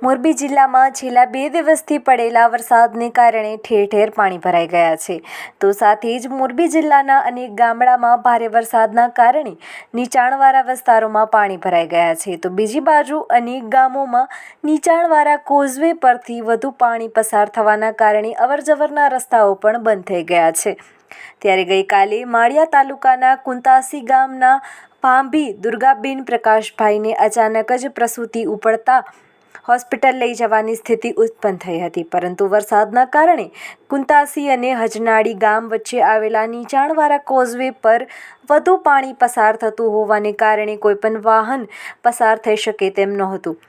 મોરબી જિલ્લામાં છેલ્લા 2 દિવસથી પડેલા વરસાદને કારણે ઠેર ઠેર પાણી ભરાઈ ગયા છે. તો સાથે જ મોરબી જિલ્લાના અનેક ગામડામાં ભારે વરસાદના કારણે નીચાણવાળા વિસ્તારોમાં પાણી ભરાઈ ગયા છે. તો બીજી બાજુ અનેક ગામોમાં નીચાણવાળા કોઝવે પરથી વધુ પાણી પસાર થવાના કારણે અવરજવરના રસ્તાઓ પણ બંધ થઈ ગયા છે. ત્યારે ગઈકાલે માળિયા તાલુકાના કુંતાસી ગામના ભાંભી દુર્ગાબેન પ્રકાશભાઈને અચાનક જ પ્રસૂતિ ઉપડતા હોસ્પિટલ લઈ જવાની સ્થિતિ ઉત્પન્ન થઈ હતી, પરંતુ વરસાદના કારણે કુંતાસી અને હજનાળી ગામ વચ્ચે આવેલા નીચાણવાળા કોઝવે પર વધુ પાણી પસાર થતું હોવાને કારણે કોઈપણ વાહન પસાર થઈ શકે તેમ નહોતું,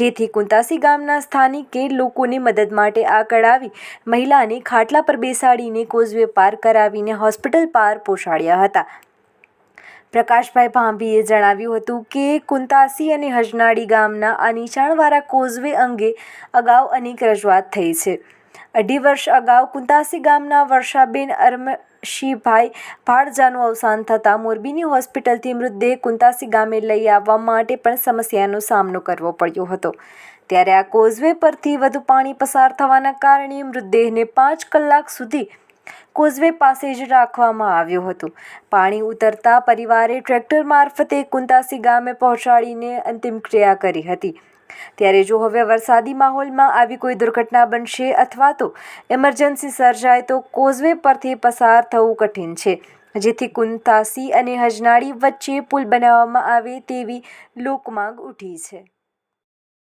જેથી કુંતાસી ગામના સ્થાનિકે લોકોની મદદ માટે આગળ આવી મહિલાને ખાટલા પર બેસાડીને કોઝવે પાર કરાવીને હોસ્પિટલ પાર પહોંચાડ્યા હતા. પ્રકાશભાઈ ભાંભીએ જણાવ્યું હતું કે કુંતાસી અને હજનાળી ગામના આ નીચાણવાળા કોઝવે અંગે અગાઉ અનેક રજૂઆત થઈ છે. 2.5 વર્ષ અગાઉ કુંતાસી ગામના વર્ષાબેન અરમશીભાઈ ભાડજાનું અવસાન થતાં મોરબીની હોસ્પિટલથી મૃતદેહ કુંતાસી ગામે લઈ આવવા માટે પણ સમસ્યાનો સામનો કરવો પડ્યો હતો. ત્યારે આ કોઝવે પરથી વધુ પાણી પસાર થવાના કારણે મૃતદેહને 5 કલાક સુધી કોઝવે પાસે જ રાખવામાં આવ્યો હતો. પાણી ઉતરતા પરિવારે ટ્રેક્ટર મારફતે કુંતાસી ગામે પહોંચાડીને અંતિમ ક્રિયા કરી હતી. ત્યારે જો હવે વરસાદી માહોલમાં આવી કોઈ દુર્ઘટના બનશે અથવા તો ઇમરજન્સી સર્જાય તો કોઝવે પરથી પસાર થવું કઠિન છે, જેથી કુંતાસી અને હજનાળી વચ્ચે પુલ બનાવવામાં આવે તેવી લોકમાંગ ઉઠી છે.